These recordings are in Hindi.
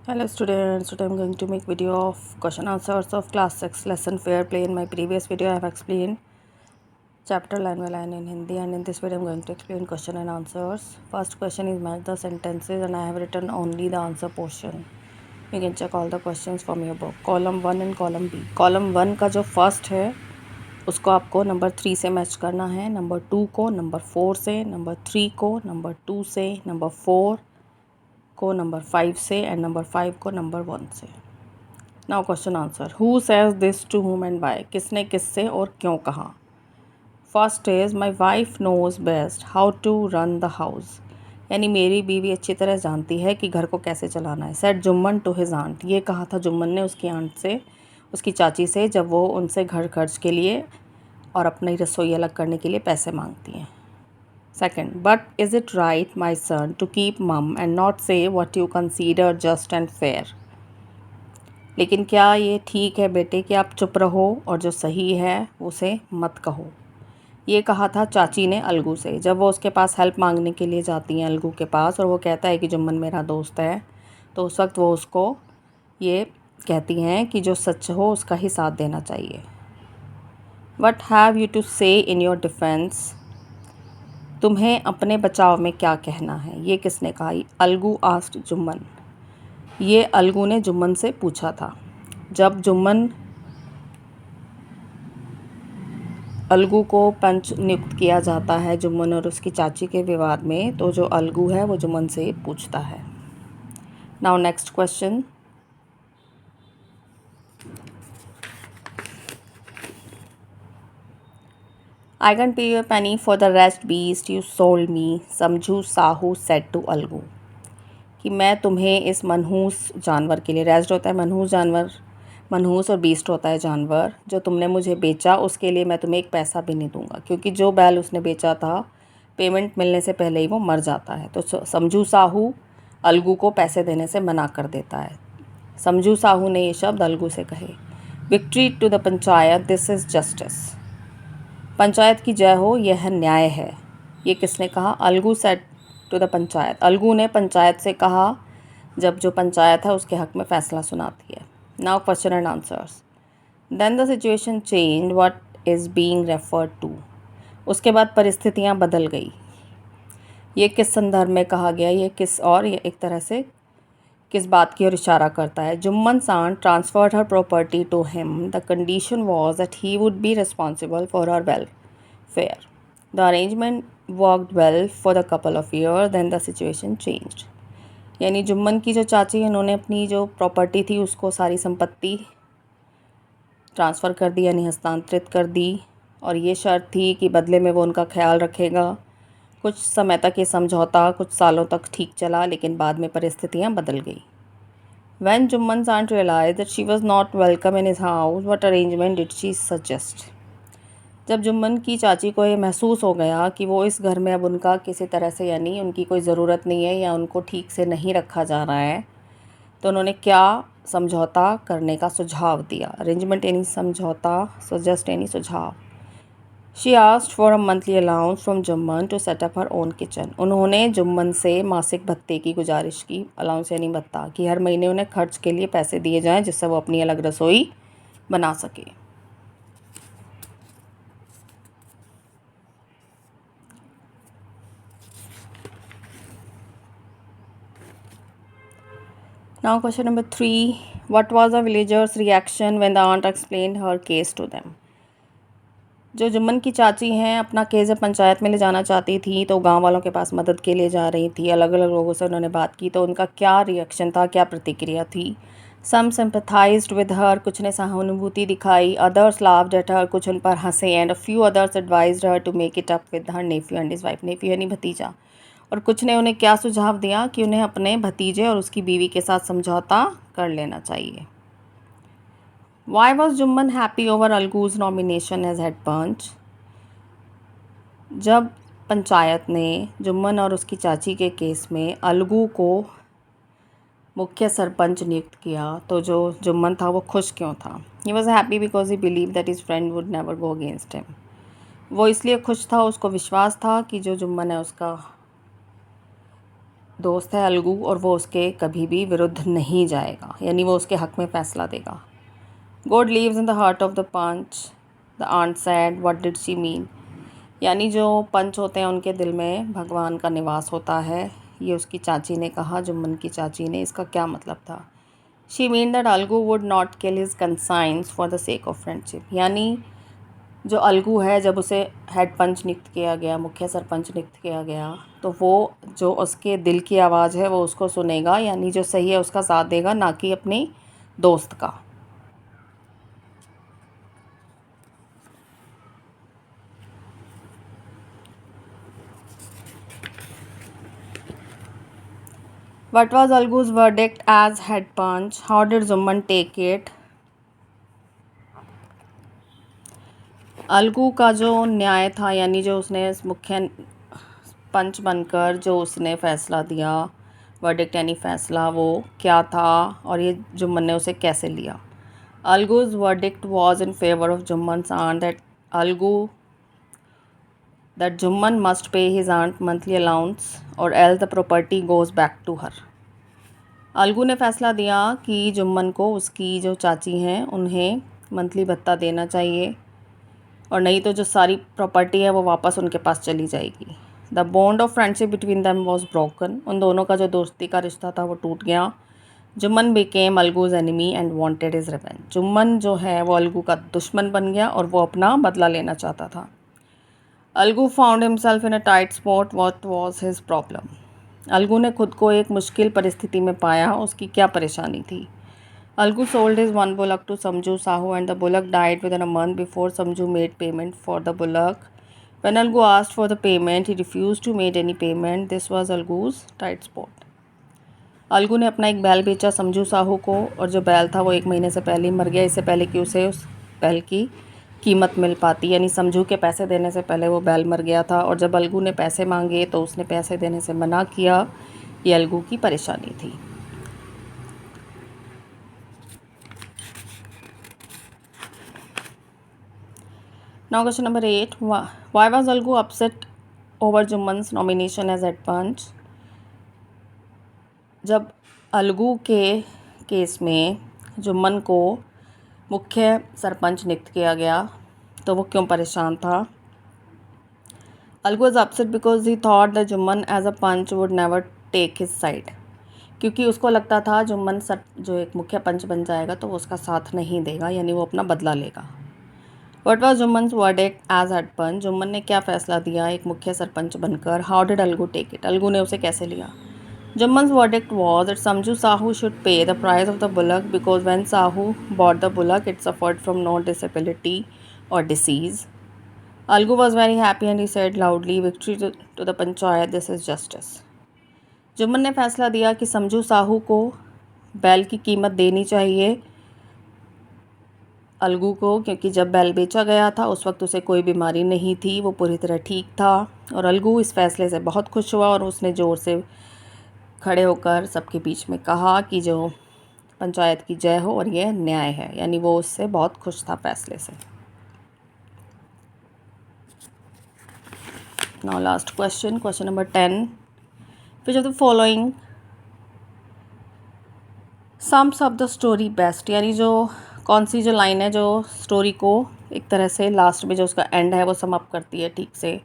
Hello students, today I'm going to make video of question answers of class 6 lesson fair play. In my previous video I have explained chapter line by line in Hindi, and in this video I'm going to explain question and answers. First question is match the sentences, and I have written only the answer portion. You can check all the questions from your book. Column 1 and column B. Column 1 का जो first है उसको आपको नंबर 3 से मैच करना है, नंबर 2 को नंबर 4 से, नंबर 3 को नंबर 2 से, नंबर 4 को नंबर 5 से एंड नंबर 5 को नंबर 1 से. Now question answer. Who says this to whom and why. किसने किससे और क्यों कहा. First is my wife knows best how to run the house. यानी मेरी बीवी अच्छी तरह जानती है कि घर को कैसे चलाना है. Said Jumman to his aunt. ये कहा था जुम्मन ने उसकी आंट से, उसकी चाची से, जब वो उनसे घर खर्च के लिए और अपनी रसोई अलग करने के लिए पैसे मांगती हैं. Second, but is it right, my son, to keep mum and not say what you consider just and fair? लेकिन क्या ये ठीक है बेटे कि आप चुप रहो और जो सही है उसे मत कहो. ये कहा था चाची ने अलगू से, जब वो उसके पास हेल्प मांगने के लिए जाती हैं अलगू के पास, और वो कहता है कि जुम्मन मेरा दोस्त है, तो उस वक्त वो उसको ये कहती हैं कि जो सच हो उसका ही साथ देना चाहिए. What have you to say in your defense? तुम्हें अपने बचाव में क्या कहना है. ये किसने कहा. अलगू आस्क्ड जुम्मन. ये अलगू ने जुम्मन से पूछा था. जब जुम्मन अलगू को पंच नियुक्त किया जाता है जुम्मन और उसकी चाची के विवाद में, तो जो अलगू है वो जुम्मन से पूछता है. Now next question. I can pay you a penny for the rest beast you sold me, Samjhu Sahu said to Algu. कि मैं तुम्हें इस मनहूस जानवर के लिए, रेस्ट होता है मनहूस जानवर, मनहूस और बीस्ट होता है जानवर, जो तुमने मुझे बेचा उसके लिए मैं तुम्हें एक पैसा भी नहीं दूंगा. क्योंकि जो बैल उसने बेचा था पेमेंट मिलने से पहले ही वो मर जाता है. तो समझू साहू अलगू को पैसे देने से मना कर देता है. समझू साहू ने ये शब्द अलगू से कहे. Victory to the panchayat, this is justice. Panchayat की जय हो, यह न्याय है. ये किसने कहा. Algu said to the panchayat. Algu ने पंचायत से कहा जब जो पंचायत है उसके हक़ में फ़ैसला सुनाती है. Now question and answers. Then the situation change, what is being referred to. उसके बाद परिस्थितियाँ बदल गई. ये किस संदर्भ में कहा गया, ये किस, और ये एक तरह से किस बात की ओर इशारा करता है. जुम्मन सान transferred her property to him. The condition was that he would be responsible for her welfare. The arrangement worked well for the couple of year, then the situation changed. यानी जुम्मन की जो चाची है उन्होंने अपनी जो प्रॉपर्टी थी उसको सारी संपत्ति ट्रांसफ़र कर दी, यानी हस्तांतरित कर दी, और ये शर्त थी कि बदले में वो उनका ख्याल रखेगा. कुछ समय तक ये समझौता कुछ सालों तक ठीक चला, लेकिन बाद में परिस्थितियाँ बदल गई. When Jumman's aunt realized that she was not welcome in his house, what arrangement did she suggest? जब जुम्मन की चाची को ये महसूस हो गया कि वो इस घर में अब उनका किसी तरह से, यानी उनकी कोई ज़रूरत नहीं है या उनको ठीक से नहीं रखा जा रहा है, तो उन्होंने क्या समझौता करने का सुझाव दिया. अरेंजमेंट यानी समझौता, सजेस्ट यानी सुझाव. She asked for a monthly allowance from Jumman to set up her own kitchen. उन्होंने जुम्मन से मासिक भत्ते की गुजारिश की. अलाउंस यानी भत्ता, कि हर महीने उन्हें खर्च के लिए पैसे दिए जाएं जिससे वो अपनी अलग रसोई बना सके. Now question number 3. What was the villagers' reaction when the aunt explained her case to them? जो जुम्मन की चाची हैं अपना केस जब पंचायत में ले जाना चाहती थी तो गांव वालों के पास मदद के लिए जा रही थी, अलग अलग लोगों से उन्होंने बात की, तो उनका क्या रिएक्शन था, क्या प्रतिक्रिया थी. सम सिंपैथाइज्ड विद हर, कुछ ने सहानुभूति दिखाई. अदर्स लाफ्ड एट हर, कुछ उन पर हंसे. And a few others advised her to make it up with her nephew and his wife. Nephew यानी भतीजा. और कुछ ने उन्हें क्या सुझाव दिया कि उन्हें अपने भतीजे और उसकी बीवी के साथ समझौता कर लेना चाहिए. Why was Jumman happy over Algu's nomination as head panch. जब पंचायत ने जुम्मन और उसकी चाची के केस में अलगू को मुख्य सरपंच नियुक्त किया, तो जो जुम्मन था वो खुश क्यों था. He was happy because he believe that his friend would never go against him. वो इसलिए खुश था, उसको विश्वास था कि जो जुम्मन है उसका दोस्त है अलगू और वो उसके कभी भी विरुद्ध नहीं जाएगा, यानी वो उसके हक़ में फ़ैसला देगा। God lives in the heart of the panch, the aunt said what did she mean, यानी जो पंच होते हैं उनके दिल में भगवान का निवास होता है, ये उसकी चाची ने कहा, जुम्मन की चाची ने। इसका क्या मतलब था? She mean that Algu would not kill his conscience for the sake of friendship, यानी जो अलगू है जब उसे हेड पंच नियुक्त किया गया, मुख्य सरपंच नियुक्त किया गया, तो वो जो उसके दिल की आवाज़ है वो उसको सुनेगा, यानी जो सही है उसका साथ देगा, ना कि अपनी दोस्त का। What was Algu's verdict as head punch? How did Zumman take it? Algu का जो न्याय था, यानी जो उसने मुख्य पंच बनकर जो उसने फ़ैसला दिया, वर्डिक्ट यानी फ़ैसला, वो क्या था और ये जुम्मन ने उसे कैसे लिया? Algu's verdict was in favor of Jumman's aunt, that Jumman must pay his aunt monthly allowance or else the property goes back to her. Algu ने फ़ैसला दिया कि जुम्मन को उसकी जो चाची हैं उन्हें मंथली भत्ता देना चाहिए, और नहीं तो जो सारी प्रॉपर्टी है वो वापस उनके पास चली जाएगी। The bond of friendship between them was broken, उन दोनों का जो दोस्ती का रिश्ता था वो टूट गया। Jumman became Algu's enemy and wanted his revenge, Jumman जो है वो अलगू का दुश्मन बन गया और वो अपना बदला लेना चाहता था। Algu found himself in a tight spot, what was his problem, Algu ने खुद को एक मुश्किल परिस्थिति में पाया, उसकी क्या परेशानी थी? Algu sold his one bullock to Samju Sahu and the bullock died within a month before Samju made payment for the bullock. When Algu asked for the payment, he refused to make any payment. This was Algu's tight spot. Algu ने अपना एक बैल बेचा समझू साहू को, और जो बैल था वो 1 महीने से पहले ही मर गया, इससे पहले कि उसे उस बैल की कीमत मिल पाती, यानी समझू के पैसे देने से पहले वो बैल मर गया था। और जब अलगू ने पैसे मांगे तो उसने पैसे देने से मना किया, ये अलगू की परेशानी थी। Now question number 8. Why was Algu upset over Jumman's nomination as head punch? जब अलगू के केस में जुम्मन को मुख्य सरपंच नियुक्त किया गया तो वो क्यों परेशान था? Algu was upset because he thought that Jumman as a punch would never take his side, क्योंकि उसको लगता था जुम्मन जो एक मुख्य पंच बन जाएगा तो वो उसका साथ नहीं देगा, यानी वो अपना बदला लेगा। What was Jumman's verdict as head punch? Jumman ने क्या फ़ैसला दिया एक मुख्य सरपंच बनकर? How did Algu take it? Algu ने उसे कैसे लिया? Jumman's verdict was that Samju Sahu should pay the price of the bullock because when Sahu bought the bullock, it suffered from no disability or disease. Algu was very happy and he said loudly, "Victory to the panchayat, this is justice." Jumman ने फ़ैसला दिया कि समझू साहू को बैल की कीमत देनी चाहिए अलगू को, क्योंकि जब बैल बेचा गया था उस वक्त उसे कोई बीमारी नहीं थी, वो पूरी तरह ठीक था। और अलगू इस फैसले से बहुत खुश हुआ और उसने ज़ोर से खड़े होकर सबके बीच में कहा कि जो पंचायत की जय हो और यह न्याय है, यानी वो उससे बहुत खुश था फैसले से। Now last question, question number 10. Which of the following sums up the story best, यानी जो कौन सी जो लाइन है जो स्टोरी को एक तरह से लास्ट में जो उसका एंड है वो सम अप करती है ठीक से?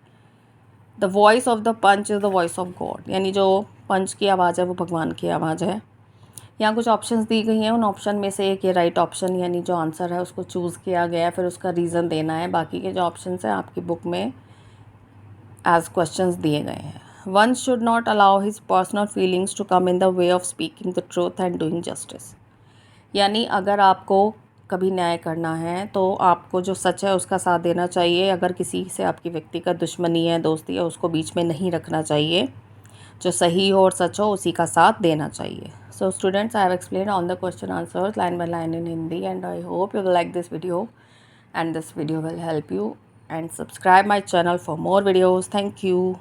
The voice of the panch is the voice of God, यानी जो पंच की आवाज़ है वो भगवान की आवाज़ है। यहाँ कुछ ऑप्शंस दी गई हैं, उन ऑप्शन में से एक ये राइट ऑप्शन, यानी जो आंसर है उसको चूज़ किया गया है, फिर उसका रीज़न देना है। बाकी के जो ऑप्शंस हैं आपकी बुक में एज क्वेश्चंस दिए गए हैं। One should not allow his personal feelings to come in the way of speaking the truth and doing justice, यानी अगर आपको कभी न्याय करना है तो आपको जो सच है उसका साथ देना चाहिए। अगर किसी से आपकी व्यक्तिगत दुश्मनी है, दोस्ती है, उसको बीच में नहीं रखना चाहिए। जो सही हो और सच हो उसी का साथ देना चाहिए। So students, I have explain on the question answers line by line in Hindi and I hope you will like this video and this video will help you, and subscribe my channel for more videos. Thank you.